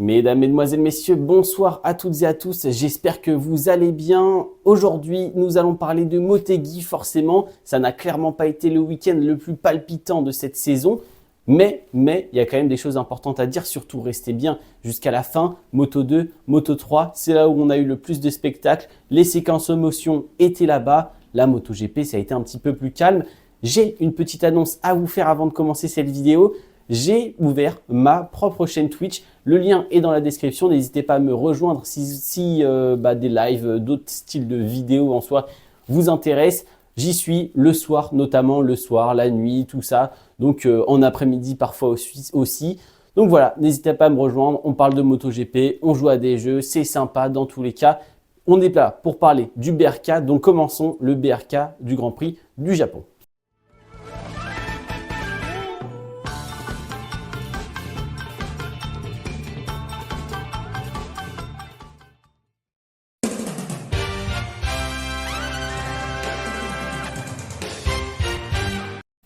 Mesdames, Mesdemoiselles, Messieurs, bonsoir à toutes et à tous, j'espère que vous allez bien. Aujourd'hui, nous allons parler de Motegi, forcément, ça n'a clairement pas été le week-end le plus palpitant de cette saison, mais il y a quand même des choses importantes à dire, surtout restez bien jusqu'à la fin. Moto 2, Moto 3, c'est là où on a eu le plus de spectacles, les séquences émotions étaient là-bas, la MotoGP, ça a été un petit peu plus calme. J'ai une petite annonce à vous faire avant de commencer cette vidéo. J'ai ouvert ma propre chaîne Twitch. Le lien est dans la description. N'hésitez pas à me rejoindre si des lives, d'autres styles de vidéos en soi vous intéressent. J'y suis le soir, notamment le soir, la nuit, tout ça. Donc en après-midi parfois aussi. Donc voilà, n'hésitez pas à me rejoindre. On parle de MotoGP, on joue à des jeux, c'est sympa dans tous les cas. On est là pour parler du BRK. Donc commençons le BRK du Grand Prix du Japon.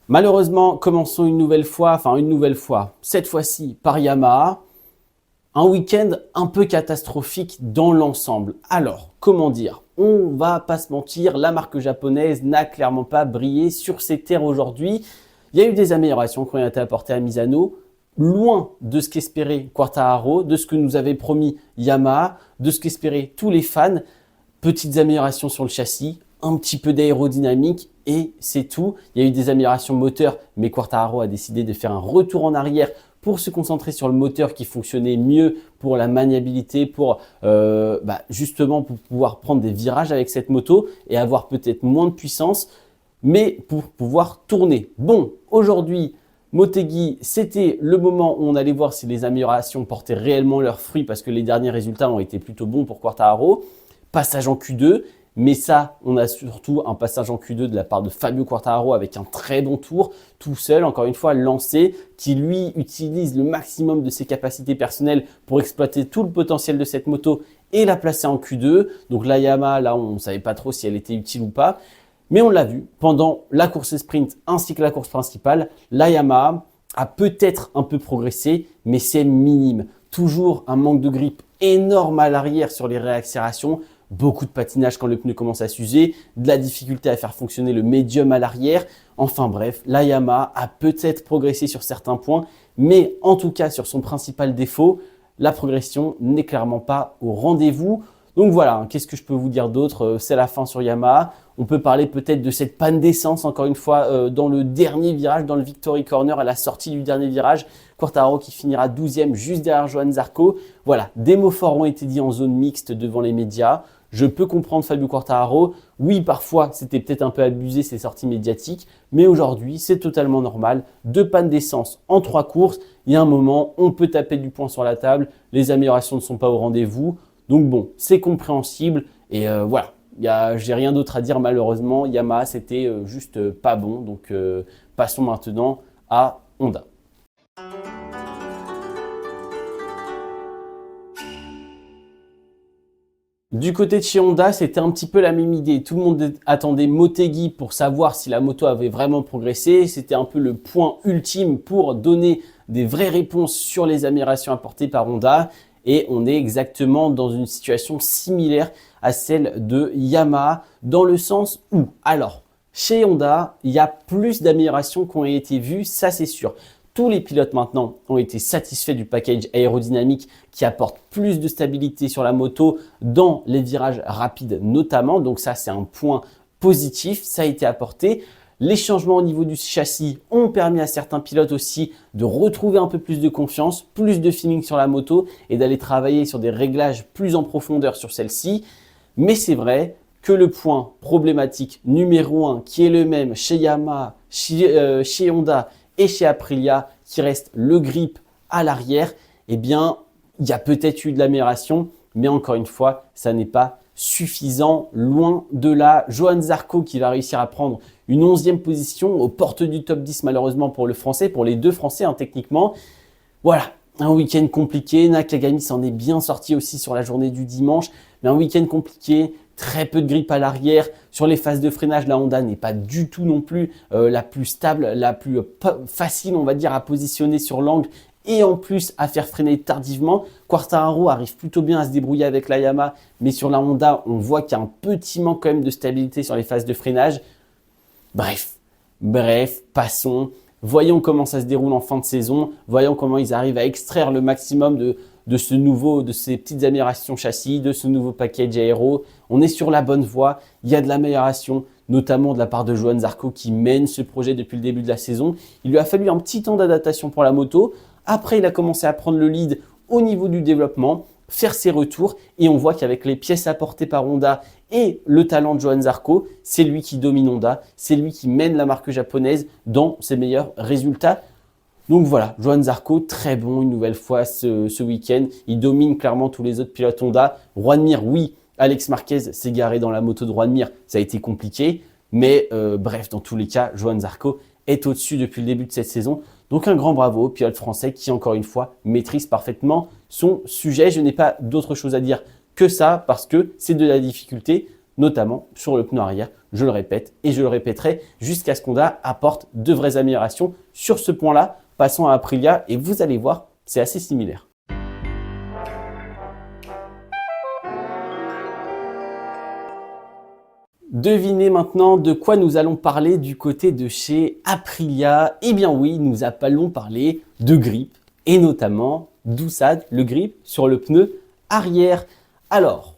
Malheureusement, commençons une nouvelle fois, cette fois-ci par Yamaha. Un week-end un peu catastrophique dans l'ensemble. Alors, comment dire? On va pas se mentir, la marque japonaise n'a clairement pas brillé sur ses terres aujourd'hui. Il y a eu des améliorations qui ont été apportées à Misano, loin de ce qu'espérait Quartararo, de ce que nous avait promis Yamaha, de ce qu'espéraient tous les fans. Petites améliorations sur le châssis, un petit peu d'aérodynamique et c'est tout. Il y a eu des améliorations moteurs, mais Quartararo a décidé de faire un retour en arrière pour se concentrer sur le moteur qui fonctionnait mieux pour la maniabilité, pour justement pour pouvoir prendre des virages avec cette moto et avoir peut-être moins de puissance, mais pour pouvoir tourner. Bon, aujourd'hui, Motegi, c'était le moment où on allait voir si les améliorations portaient réellement leurs fruits parce que les derniers résultats ont été plutôt bons pour Quartararo. Passage en Q2. Mais ça, on a surtout un passage en Q2 de la part de Fabio Quartararo avec un très bon tour, tout seul, encore une fois, lancé, qui lui utilise le maximum de ses capacités personnelles pour exploiter tout le potentiel de cette moto et la placer en Q2. Donc la Yamaha, là, on ne savait pas trop si elle était utile ou pas. Mais on l'a vu, pendant la course sprint ainsi que la course principale, la Yamaha a peut-être un peu progressé, mais c'est minime. Toujours un manque de grip énorme à l'arrière sur les réaccélérations. Beaucoup de patinage quand le pneu commence à s'user, de la difficulté à faire fonctionner le médium à l'arrière. Enfin bref, la Yamaha a peut-être progressé sur certains points, mais en tout cas sur son principal défaut, la progression n'est clairement pas au rendez-vous. Donc voilà, qu'est-ce que je peux vous dire d'autre? C'est la fin sur Yamaha. On peut parler peut-être de cette panne d'essence, encore une fois, dans le dernier virage, dans le Victory Corner, à la sortie du dernier virage. Quartararo qui finira 12e juste derrière Johann Zarco. Voilà, des mots forts ont été dits en zone mixte devant les médias. Je peux comprendre Fabio Quartararo. Oui, parfois, c'était peut-être un peu abusé ces sorties médiatiques, mais aujourd'hui, c'est totalement normal. 2 pannes d'essence en 3 courses. Il y a un moment, on peut taper du poing sur la table. Les améliorations ne sont pas au rendez-vous. Donc bon, c'est compréhensible. Et voilà, j'ai rien d'autre à dire malheureusement. Yamaha, c'était juste pas bon. Donc passons maintenant à Honda. Du côté de chez Honda, c'était un petit peu la même idée. Tout le monde attendait Motegi pour savoir si la moto avait vraiment progressé. C'était un peu le point ultime pour donner des vraies réponses sur les améliorations apportées par Honda. Et on est exactement dans une situation similaire à celle de Yamaha dans le sens où, alors, chez Honda, il y a plus d'améliorations qui ont été vues, ça c'est sûr. Tous les pilotes maintenant ont été satisfaits du package aérodynamique qui apporte plus de stabilité sur la moto dans les virages rapides notamment. Donc ça, c'est un point positif, ça a été apporté. Les changements au niveau du châssis ont permis à certains pilotes aussi de retrouver un peu plus de confiance, plus de feeling sur la moto et d'aller travailler sur des réglages plus en profondeur sur celle-ci. Mais c'est vrai que le point problématique numéro 1 qui est le même chez Yamaha, chez Honda et chez Aprilia qui reste le grip à l'arrière, eh bien, il y a peut-être eu de l'amélioration, mais encore une fois, ça n'est pas suffisant, loin de là. Johann Zarco qui va réussir à prendre une 11e position aux portes du top 10 malheureusement pour le français, pour les deux français techniquement. Voilà, un week-end compliqué. Nakagami s'en est bien sorti aussi sur la journée du dimanche, mais un week-end compliqué. Très peu de grip à l'arrière. Sur les phases de freinage, la Honda n'est pas du tout non plus la plus stable, la plus facile, on va dire, à positionner sur l'angle et en plus à faire freiner tardivement. Quartararo arrive plutôt bien à se débrouiller avec la Yamaha, mais sur la Honda, on voit qu'il y a un petit manque quand même de stabilité sur les phases de freinage. Bref, passons. Voyons comment ça se déroule en fin de saison. Voyons comment ils arrivent à extraire le maximum de ces petites améliorations châssis, de ce nouveau package aéro. On est sur la bonne voie. Il y a de l'amélioration, notamment de la part de Johann Zarco qui mène ce projet depuis le début de la saison. Il lui a fallu un petit temps d'adaptation pour la moto. Après, il a commencé à prendre le lead au niveau du développement, faire ses retours et on voit qu'avec les pièces apportées par Honda et le talent de Johann Zarco, c'est lui qui domine Honda, c'est lui qui mène la marque japonaise dans ses meilleurs résultats. Donc voilà, Johann Zarco, très bon une nouvelle fois ce week-end. Il domine clairement tous les autres pilotes Honda. Juan Mir, oui, Alex Marquez s'est garé dans la moto de Juan Mir, ça a été compliqué. Mais bref, dans tous les cas, Johann Zarco est au-dessus depuis le début de cette saison. Donc un grand bravo au pilote français qui, encore une fois, maîtrise parfaitement son sujet. Je n'ai pas d'autre chose à dire que ça parce que c'est de la difficulté, notamment sur le pneu arrière. Je le répète et je le répéterai jusqu'à ce qu'Honda apporte de vraies améliorations sur ce point-là. Passons à Aprilia et vous allez voir, c'est assez similaire. Devinez maintenant de quoi nous allons parler du côté de chez Aprilia. Eh bien oui, nous allons parler de grip et notamment d'Oussad, le grip sur le pneu arrière. Alors,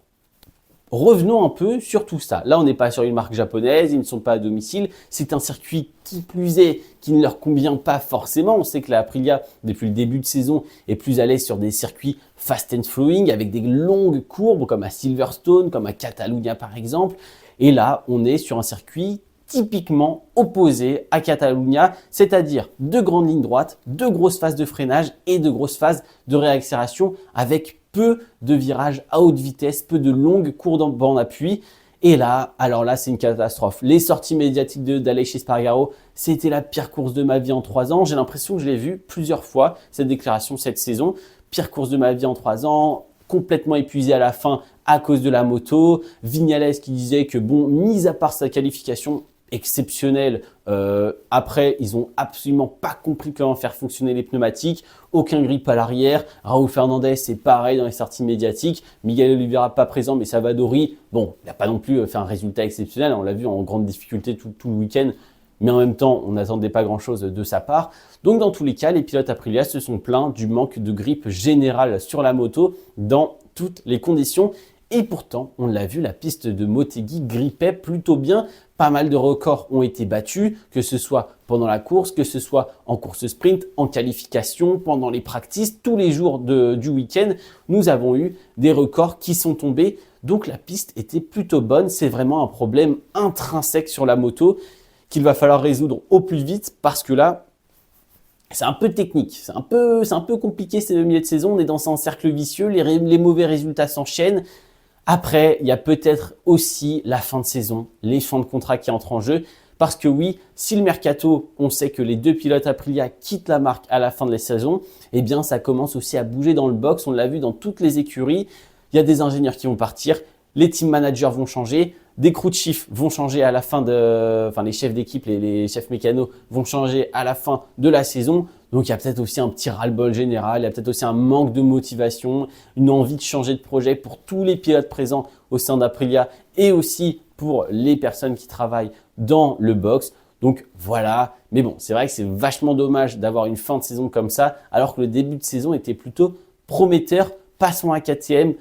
revenons un peu sur tout ça. Là, on n'est pas sur une marque japonaise, ils ne sont pas à domicile. C'est un circuit qui plus est, qui ne leur convient pas forcément. On sait que la Aprilia, depuis le début de saison, est plus à l'aise sur des circuits fast and flowing avec des longues courbes comme à Silverstone, comme à Catalunya par exemple. Et là, on est sur un circuit typiquement opposé à Catalunya, c'est-à-dire de grandes lignes droites, de grosses phases de freinage et de grosses phases de réaccélération avec peu de virages à haute vitesse, peu de longues courbes en appui. Et là, alors là, c'est une catastrophe. Les sorties médiatiques d'Aleix Espargaro, c'était la pire course de ma vie en 3 ans. J'ai l'impression que je l'ai vu plusieurs fois, cette déclaration cette saison. Pire course de ma vie en 3 ans, complètement épuisé à la fin à cause de la moto. Vignales qui disait que bon, mis à part sa qualification exceptionnelle, après, ils ont absolument pas compris comment faire fonctionner les pneumatiques. Aucun grip à l'arrière. Raúl Fernandez, c'est pareil dans les sorties médiatiques. Miguel Oliveira pas présent, mais Savadori, bon, il n'a pas non plus fait un résultat exceptionnel. On l'a vu en grande difficulté tout le week-end. Mais en même temps, on n'attendait pas grand-chose de sa part. Donc, dans tous les cas, les pilotes Aprilia se sont plaints du manque de grip général sur la moto dans toutes les conditions. Et pourtant, on l'a vu, la piste de Motegi grippait plutôt bien. Pas mal de records ont été battus, que ce soit pendant la course, que ce soit en course sprint, en qualification, pendant les practices. Tous les jours du week-end, nous avons eu des records qui sont tombés. Donc, la piste était plutôt bonne. C'est vraiment un problème intrinsèque sur la moto qu'il va falloir résoudre au plus vite parce que là, c'est un peu technique, c'est un peu compliqué ces milieux de saison, on est dans un cercle vicieux, les mauvais résultats s'enchaînent. Après, il y a peut-être aussi la fin de saison, les fins de contrat qui entrent en jeu. Parce que oui, si le mercato, on sait que les deux pilotes Aprilia quittent la marque à la fin de la saison, eh bien ça commence aussi à bouger dans le box, on l'a vu dans toutes les écuries. Il y a des ingénieurs qui vont partir, les team managers vont changer, des crew chiefs vont changer à la fin les chefs d'équipe, les chefs mécanos vont changer à la fin de la saison. Donc, il y a peut-être aussi un petit ras-le-bol général, il y a peut-être aussi un manque de motivation, une envie de changer de projet pour tous les pilotes présents au sein d'Aprilia et aussi pour les personnes qui travaillent dans le box. Donc, voilà. Mais bon, c'est vrai que c'est vachement dommage d'avoir une fin de saison comme ça, alors que le début de saison était plutôt prometteur. Passons à KTM.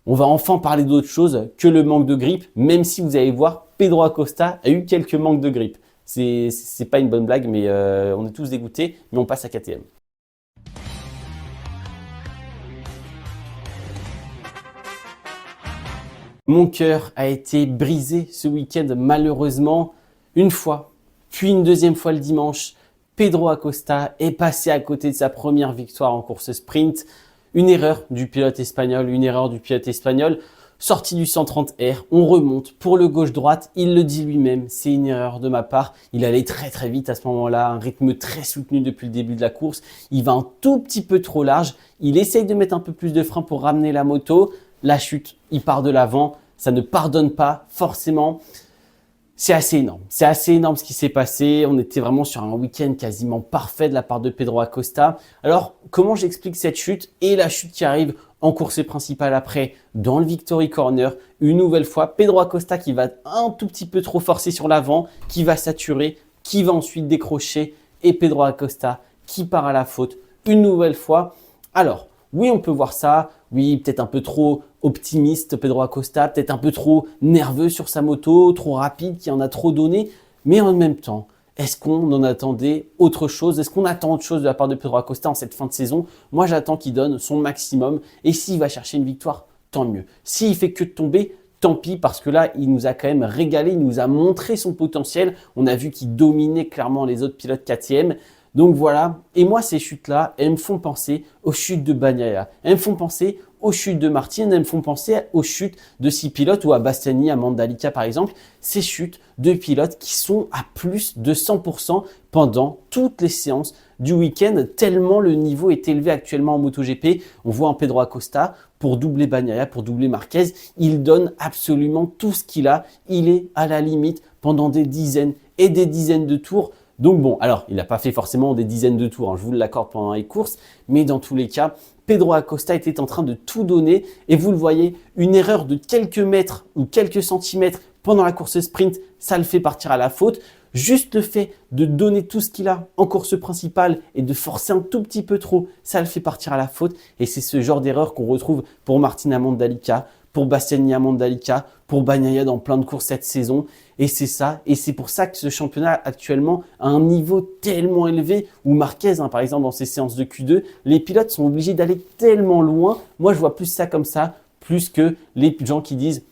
On va enfin parler d'autre chose que le manque de grip, même si vous allez voir, Pedro Acosta a eu quelques manques de grip. C'est pas une bonne blague, mais on est tous dégoûtés, mais on passe à KTM. Mon cœur a été brisé ce week-end, malheureusement, une fois, puis une deuxième fois le dimanche. Pedro Acosta est passé à côté de sa première victoire en course sprint. Une erreur du pilote espagnol, sortie du 130R, on remonte pour le gauche-droite, il le dit lui-même, c'est une erreur de ma part. Il allait très très vite à ce moment-là, un rythme très soutenu depuis le début de la course. Il va un tout petit peu trop large, il essaye de mettre un peu plus de frein pour ramener la moto. La chute, il part de l'avant, ça ne pardonne pas forcément. C'est assez énorme. C'est assez énorme ce qui s'est passé. On était vraiment sur un week-end quasiment parfait de la part de Pedro Acosta. Alors, comment j'explique cette chute et la chute qui arrive en course principale après dans le Victory Corner? Une nouvelle fois, Pedro Acosta qui va un tout petit peu trop forcer sur l'avant, qui va saturer, qui va ensuite décrocher et Pedro Acosta qui part à la faute une nouvelle fois. Alors, oui, on peut voir ça. Oui, peut-être un peu trop optimiste, Pedro Acosta, peut-être un peu trop nerveux sur sa moto, trop rapide, qui en a trop donné. Mais en même temps, est-ce qu'on en attendait autre chose? Est-ce qu'on attend autre chose de la part de Pedro Acosta en cette fin de saison? Moi, j'attends qu'il donne son maximum. Et s'il va chercher une victoire, tant mieux. S'il fait que de tomber, tant pis, parce que là, il nous a quand même régalé, il nous a montré son potentiel. On a vu qu'il dominait clairement les autres pilotes KTM. Donc voilà, et moi ces chutes-là, elles me font penser aux chutes de Bagnaia, elles me font penser aux chutes de Martin, elles me font penser aux chutes de 6 pilotes ou à Bastianini, à Mandalika par exemple, ces chutes de pilotes qui sont à plus de 100% pendant toutes les séances du week-end, tellement le niveau est élevé actuellement en MotoGP. On voit un Pedro Acosta, pour doubler Bagnaia, pour doubler Marquez, il donne absolument tout ce qu'il a, il est à la limite pendant des dizaines et des dizaines de tours. Donc bon, alors il n'a pas fait forcément des dizaines de tours, je vous l'accorde pendant les courses, mais dans tous les cas, Pedro Acosta était en train de tout donner et vous le voyez, une erreur de quelques mètres ou quelques centimètres pendant la course sprint, ça le fait partir à la faute. Juste le fait de donner tout ce qu'il a en course principale et de forcer un tout petit peu trop, ça le fait partir à la faute. Et c'est ce genre d'erreur qu'on retrouve pour Martin Mandalika, pour Bastianini Mandalika, pour Bagnaia dans plein de courses cette saison. Et c'est ça, et c'est pour ça que ce championnat actuellement a un niveau tellement élevé où Marquez, par exemple, dans ses séances de Q2, les pilotes sont obligés d'aller tellement loin. Moi, je vois plus ça comme ça, plus que les gens qui disent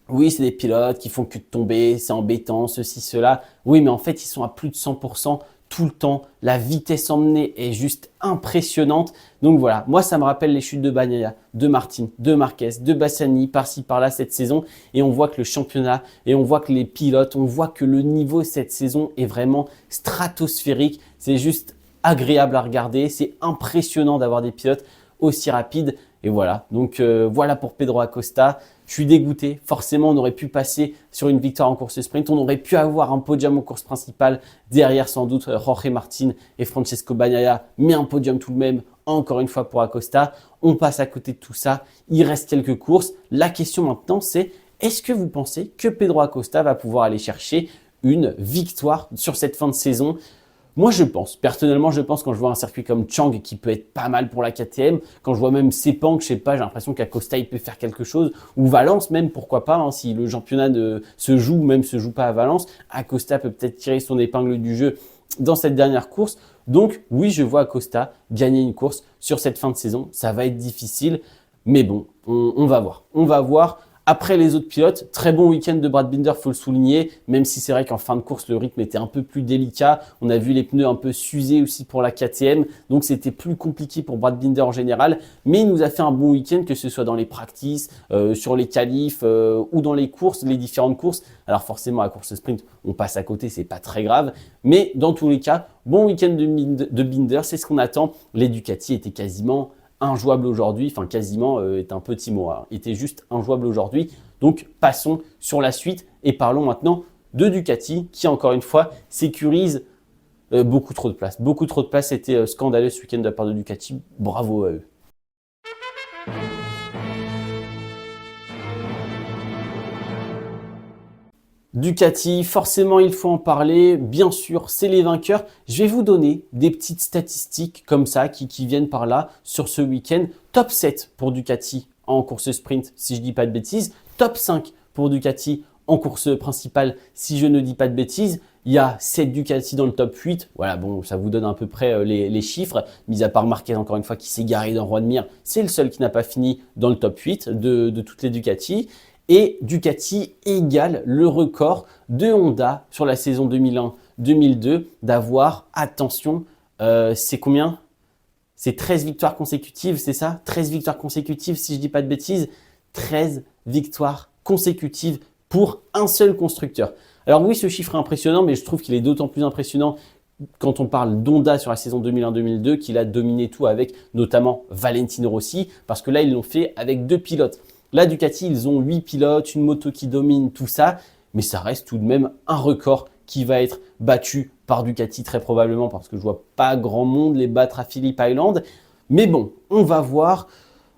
oui, c'est des pilotes qui font que de tomber, c'est embêtant, ceci, cela. Oui, mais en fait, ils sont à plus de 100% tout le temps. La vitesse emmenée est juste impressionnante. Donc voilà, moi, ça me rappelle les chutes de Bagnaia, de Martin, de Marquez, de Bastianini, par-ci, par-là cette saison. Et on voit que le championnat, et on voit que les pilotes, on voit que le niveau cette saison est vraiment stratosphérique. C'est juste agréable à regarder. C'est impressionnant d'avoir des pilotes aussi rapides. Et voilà, donc voilà pour Pedro Acosta. Je suis dégoûté. Forcément, on aurait pu passer sur une victoire en course sprint. On aurait pu avoir un podium en course principale. Derrière, sans doute, Jorge Martin et Francesco Bagnaia. Mais un podium tout de même, encore une fois pour Acosta. On passe à côté de tout ça. Il reste quelques courses. La question maintenant, c'est est-ce que vous pensez que Pedro Acosta va pouvoir aller chercher une victoire sur cette fin de saison ? Moi, je pense, personnellement, quand je vois un circuit comme Chang qui peut être pas mal pour la KTM, quand je vois même Sepang, je sais pas, j'ai l'impression qu'Acosta, il peut faire quelque chose, ou Valence même, pourquoi pas, si le championnat se joue ou même se joue pas à Valence, Acosta peut peut-être tirer son épingle du jeu dans cette dernière course. Donc, oui, je vois Acosta gagner une course sur cette fin de saison. Ça va être difficile, mais bon, on va voir. On va voir. Après les autres pilotes, très bon week-end de Brad Binder, faut le souligner, même si c'est vrai qu'en fin de course, le rythme était un peu plus délicat. On a vu les pneus un peu s'user aussi pour la KTM, donc c'était plus compliqué pour Brad Binder en général. Mais il nous a fait un bon week-end, que ce soit dans les practices, sur les qualifs ou dans les courses, les différentes courses. Alors forcément, à course sprint, on passe à côté, c'est pas très grave. Mais dans tous les cas, bon week-end de Binder, c'est ce qu'on attend. Les Ducati étaient quasiment injouable aujourd'hui, enfin quasiment est un petit mot, hein. Était juste injouable aujourd'hui. Donc passons sur la suite et parlons maintenant de Ducati qui encore une fois sécurise beaucoup trop de place. Beaucoup trop de place, c'était scandaleux ce week-end de la part de Ducati, bravo à eux. Ducati, forcément il faut en parler, bien sûr c'est les vainqueurs. Je vais vous donner des petites statistiques comme ça qui viennent par là sur ce week-end. Top 7 pour Ducati en course sprint si je dis pas de bêtises. Top 5 pour Ducati en course principale si je ne dis pas de bêtises. Il y a 7 Ducati dans le top 8. Voilà, bon, ça vous donne à peu près les chiffres. Mis à part Marquez, encore une fois, qui s'est garé dans Roi de Mire. C'est le seul qui n'a pas fini dans le top 8 de toutes les Ducati. Et Ducati égale le record de Honda sur la saison 2001-2002 d'avoir, attention, c'est combien? C'est 13 victoires consécutives, c'est ça? 13 victoires consécutives, si je ne dis pas de bêtises. 13 victoires consécutives pour un seul constructeur. Alors oui, ce chiffre est impressionnant, mais je trouve qu'il est d'autant plus impressionnant quand on parle d'Honda sur la saison 2001-2002, qu'il a dominé tout avec notamment Valentino Rossi, parce que là, ils l'ont fait avec 2 pilotes. Là, Ducati, ils ont 8 pilotes, une moto qui domine, tout ça. mais ça reste tout de même un record qui va être battu par Ducati très probablement parce que je vois pas grand monde les battre à Phillip Island. Mais bon, on va voir.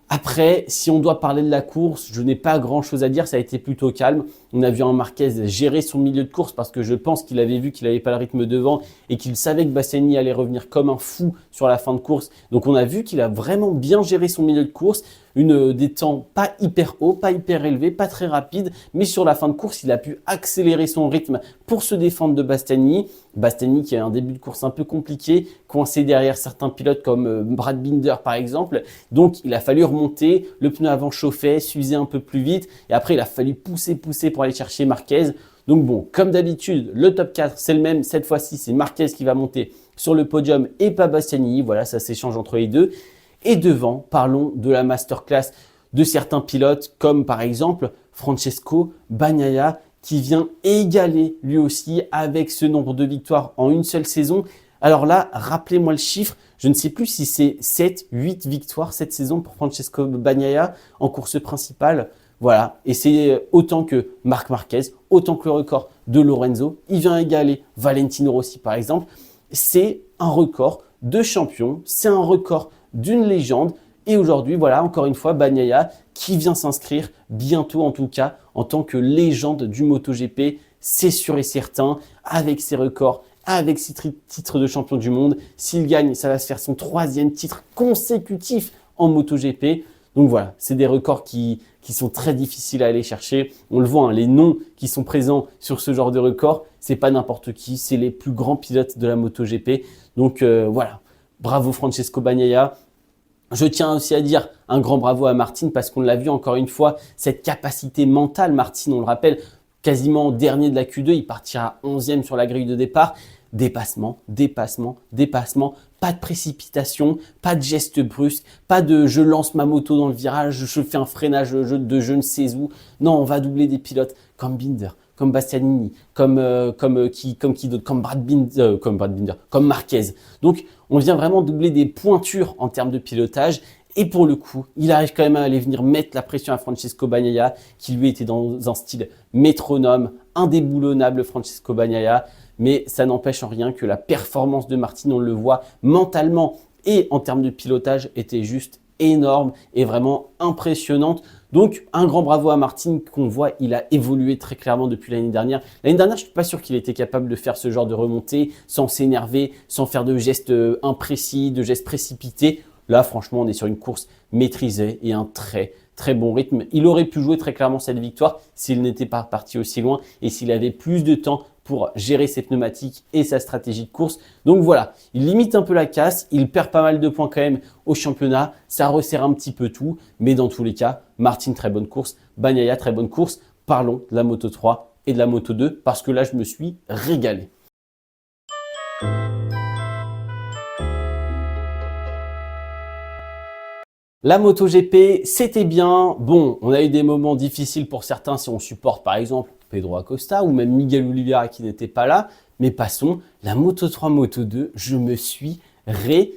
Après, si on doit parler de la course, je n'ai pas grand-chose à dire, ça a été plutôt calme. On a vu un Marquez gérer son milieu de course parce que je pense qu'il avait vu qu'il n'avait pas le rythme devant et qu'il savait que Bastianini allait revenir comme un fou sur la fin de course. Donc on a vu qu'il a vraiment bien géré son milieu de course. Des temps pas hyper hauts, pas hyper élevés, pas très rapides, mais sur la fin de course, il a pu accélérer son rythme pour se défendre de Bastianini. Bastianini qui a un début de course un peu compliqué, coincé derrière certains pilotes comme Brad Binder par exemple. Donc il a fallu remonter, le pneu avant chauffait, s'usait un peu plus vite et après il a fallu pousser pour aller chercher Marquez. Donc bon, comme d'habitude, le top 4 c'est le même. Cette fois-ci, c'est Marquez qui va monter sur le podium et pas Bastianini. Voilà, ça s'échange entre les deux. Et devant, parlons de la masterclass de certains pilotes comme par exemple Francesco Bagnaia qui vient égaler lui aussi avec ce nombre de victoires en une seule saison. Alors là, rappelez-moi le chiffre, je ne sais plus si c'est 7, 8 victoires cette saison pour Francesco Bagnaia en course principale. Voilà, et c'est autant que Marc Marquez, autant que le record de Lorenzo. Il vient égaler Valentino Rossi par exemple. C'est un record de champion, c'est un record d'une légende. Et aujourd'hui, voilà, encore une fois, Bagnaia qui vient s'inscrire bientôt, en tout cas, en tant que légende du MotoGP. C'est sûr et certain, avec ses records, avec ses titres de champion du monde. S'il gagne, ça va se faire son 3e titre consécutif en MotoGP. Donc voilà, c'est des records qui sont très difficiles à aller chercher. On le voit, hein, les noms qui sont présents sur ce genre de records, c'est pas n'importe qui, c'est les plus grands pilotes de la MotoGP. Donc voilà, bravo Francesco Bagnaia. Je tiens aussi à dire un grand bravo à Martin parce qu'on l'a vu encore une fois, cette capacité mentale. Martin, on le rappelle, quasiment dernier de la Q2, il partira 11e sur la grille de départ. Dépassement, pas de précipitation, pas de geste brusque, pas de je lance ma moto dans le virage, je fais un freinage de je ne sais où. Non, on va doubler des pilotes comme Binder, comme Bastianini, comme Brad Binder, comme Marquez. Donc, on vient vraiment doubler des pointures en termes de pilotage. Et pour le coup, il arrive quand même à aller venir mettre la pression à Francesco Bagnaia, qui lui était dans un style métronome, indéboulonnable Francesco Bagnaia. Mais ça n'empêche en rien que la performance de Martin, on le voit mentalement et en termes de pilotage, était juste énorme et vraiment impressionnante. Donc, un grand bravo à Martin qu'on voit, il a évolué très clairement depuis l'année dernière. L'année dernière, je ne suis pas sûr qu'il était capable de faire ce genre de remontée sans s'énerver, sans faire de gestes imprécis, de gestes précipités. Là, franchement, on est sur une course maîtrisée et un très bon rythme. Il aurait pu jouer très clairement cette victoire s'il n'était pas parti aussi loin et s'il avait plus de temps pour gérer ses pneumatiques et sa stratégie de course. Donc voilà, il limite un peu la casse, il perd pas mal de points quand même au championnat, ça resserre un petit peu tout, mais dans tous les cas, Martin, très bonne course, Bagnaia, très bonne course. Parlons de la Moto 3 et de la Moto 2 parce que là, je me suis régalé. La MotoGP, c'était bien. Bon, on a eu des moments difficiles pour certains si on supporte par exemple Pedro Acosta ou même Miguel Oliveira qui n'était pas là. Mais passons, la Moto 3, Moto 2, je me suis régalé.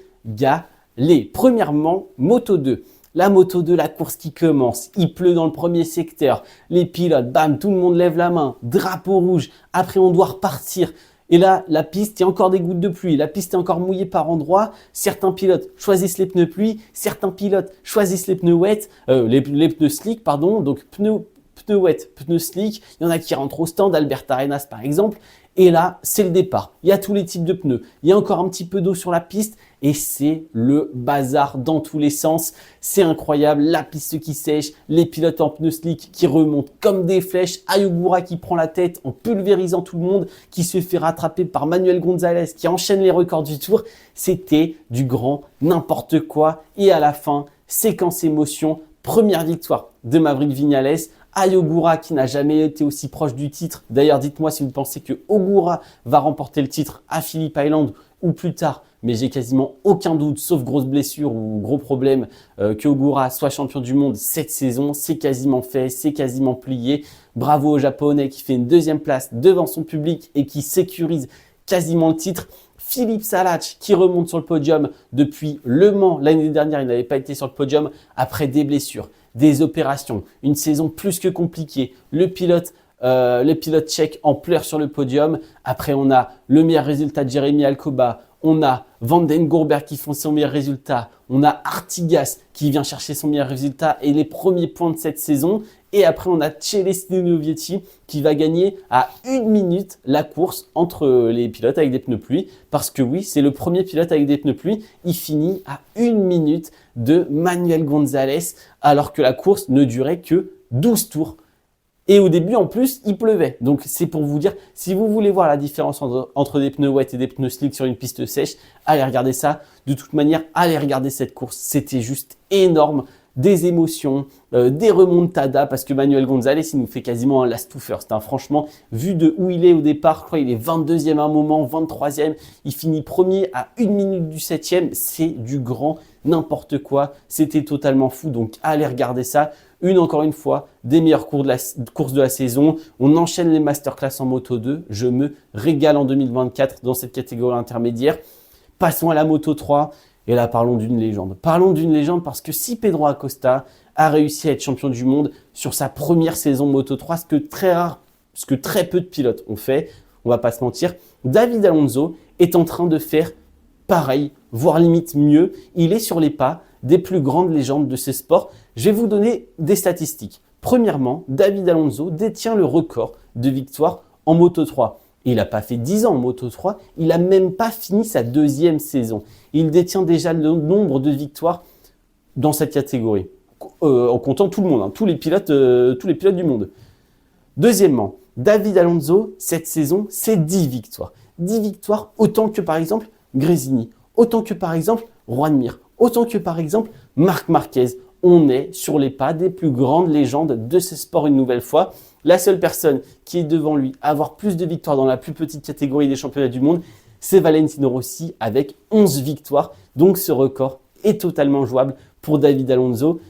Premièrement, Moto 2. La Moto 2, la course qui commence, il pleut dans le premier secteur, les pilotes, bam, tout le monde lève la main, drapeau rouge, après on doit repartir. Et là, la piste, il y a encore des gouttes de pluie. La piste est encore mouillée par endroits. Certains pilotes choisissent les pneus pluie. Certains pilotes choisissent les pneus wet, les pneus slick, pardon. Donc, pneus wet, pneus slick. Il y en a qui rentrent au stand, Albert Arenas par exemple. Et là, c'est le départ. Il y a tous les types de pneus. Il y a encore un petit peu d'eau sur la piste et c'est le bazar dans tous les sens. C'est incroyable. La piste qui sèche, les pilotes en pneus slick qui remontent comme des flèches. Ayogura qui prend la tête en pulvérisant tout le monde, qui se fait rattraper par Manuel Gonzalez qui enchaîne les records du tour. C'était du grand n'importe quoi. Et à la fin, séquence émotion, première victoire de Maverick Viñales. Ayogura qui n'a jamais été aussi proche du titre. D'ailleurs, dites-moi si vous pensez que Ogura va remporter le titre à Phillip Island ou plus tard. Mais j'ai quasiment aucun doute, sauf grosse blessure ou gros problème, que Ogura soit champion du monde cette saison. C'est quasiment fait, c'est quasiment plié. Bravo au Japonais qui fait une 2e place devant son public et qui sécurise quasiment le titre. Filip Salač qui remonte sur le podium depuis Le Mans. L'année dernière, il n'avait pas été sur le podium après des blessures, des opérations, une saison plus que compliquée. Le pilote les pilotes tchèques en pleurs sur le podium. Après, on a le meilleur résultat de Jérémy Alcoba. On a Van den Goorberg qui font son meilleur résultat. On a Artigas qui vient chercher son meilleur résultat et les premiers points de cette saison. Et après, on a Celestino Vietti qui va gagner à 1 minute la course entre les pilotes avec des pneus pluie. Parce que oui, c'est le premier pilote avec des pneus pluie. Il finit à 1 minute de Manuel Gonzalez alors que la course ne durait que 12 tours. Et au début, en plus, il pleuvait. Donc, c'est pour vous dire, si vous voulez voir la différence entre des pneus wet et des pneus slick sur une piste sèche, allez regarder ça. De toute manière, allez regarder cette course. C'était juste énorme. Des émotions, des remontadas, parce que Manuel Gonzalez, il nous fait quasiment un last to first. Franchement, vu de où il est au départ, je crois qu'il est 22e à un moment, 23e. Il finit premier à 1 minute du 7e. C'est du grand n'importe quoi. C'était totalement fou. Donc, allez regarder ça. Encore une fois, des meilleurs courses de la saison. On enchaîne les masterclass en Moto 2. Je me régale en 2024 dans cette catégorie intermédiaire. Passons à la Moto 3. Et là, parlons d'une légende. Parlons d'une légende parce que si Pedro Acosta a réussi à être champion du monde sur sa première saison Moto 3, ce que très peu de pilotes ont fait, on va pas se mentir, David Alonso est en train de faire pareil, voire limite mieux. Il est sur les pas des plus grandes légendes de ce sport. Je vais vous donner des statistiques. Premièrement, David Alonso détient le record de victoires en Moto 3. Il n'a pas fait 10 ans en Moto 3, il n'a même pas fini sa 2e saison. Il détient déjà le nombre de victoires dans cette catégorie, en comptant tout le monde, tous les pilotes du monde. Deuxièmement, David Alonso, cette saison, c'est 10 victoires. 10 victoires autant que par exemple Gresini, autant que par exemple Juan Mir, autant que par exemple Marc Marquez. On est sur les pas des plus grandes légendes de ce sport une nouvelle fois. La seule personne qui est devant lui à avoir plus de victoires dans la plus petite catégorie des championnats du monde, c'est Valentino Rossi avec 11 victoires. Donc ce record est totalement jouable pour David Alonso.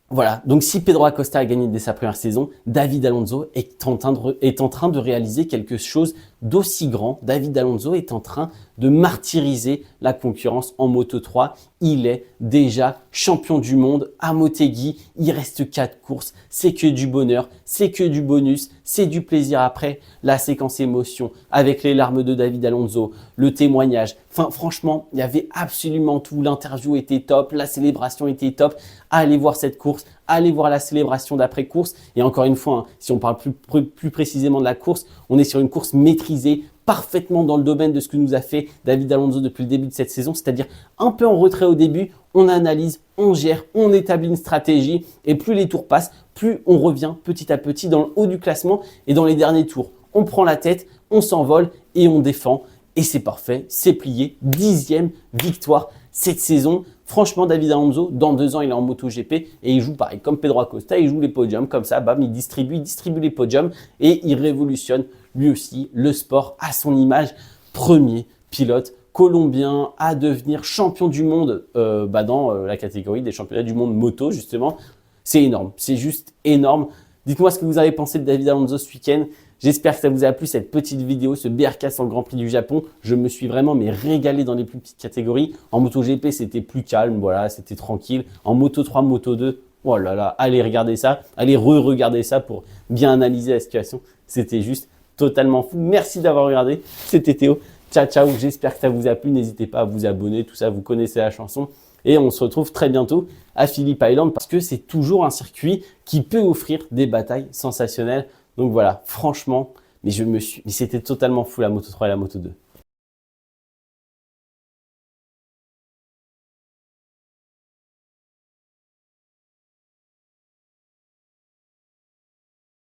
Voilà, donc si Pedro Acosta a gagné dès sa première saison, David Alonso est en train de réaliser quelque chose d'aussi grand. David Alonso est en train de martyriser la concurrence en Moto 3. Il est déjà champion du monde à Motegi. Il reste 4 courses. C'est que du bonheur, c'est que du bonus, c'est du plaisir après. La séquence émotion avec les larmes de David Alonso, le témoignage. Enfin, franchement, il y avait absolument tout. L'interview était top, la célébration était top. Allez voir cette course, allez voir la célébration d'après-course. Et encore une fois, si on parle plus précisément de la course, on est sur une course maîtrisée, parfaitement dans le domaine de ce que nous a fait David Alonso depuis le début de cette saison, c'est-à-dire un peu en retrait au début, on analyse, on gère, on établit une stratégie et plus les tours passent, plus on revient petit à petit dans le haut du classement et dans les derniers tours. On prend la tête, on s'envole et on défend et c'est parfait, c'est plié, 10e victoire cette saison. Franchement, David Alonso, dans 2 ans, il est en MotoGP et il joue pareil, comme Pedro Acosta, il joue les podiums, comme ça, bam, il distribue les podiums et il révolutionne lui aussi le sport à son image. Premier pilote colombien à devenir champion du monde dans la catégorie des championnats du monde moto, justement. C'est énorme, c'est juste énorme. Dites-moi ce que vous avez pensé de David Alonso ce week-end. J'espère que ça vous a plu cette petite vidéo, ce BRK sur le Grand Prix du Japon. Je me suis vraiment régalé dans les plus petites catégories. En MotoGP, c'était plus calme, voilà, c'était tranquille. En Moto 3, Moto 2, oh là là, allez regarder ça, allez re-regarder ça pour bien analyser la situation. C'était juste totalement fou. Merci d'avoir regardé. C'était Théo. Ciao, ciao. J'espère que ça vous a plu. N'hésitez pas à vous abonner, tout ça, vous connaissez la chanson. Et on se retrouve très bientôt à Phillip Island parce que c'est toujours un circuit qui peut offrir des batailles sensationnelles. Donc voilà, franchement, mais c'était totalement fou la Moto 3 et la Moto 2.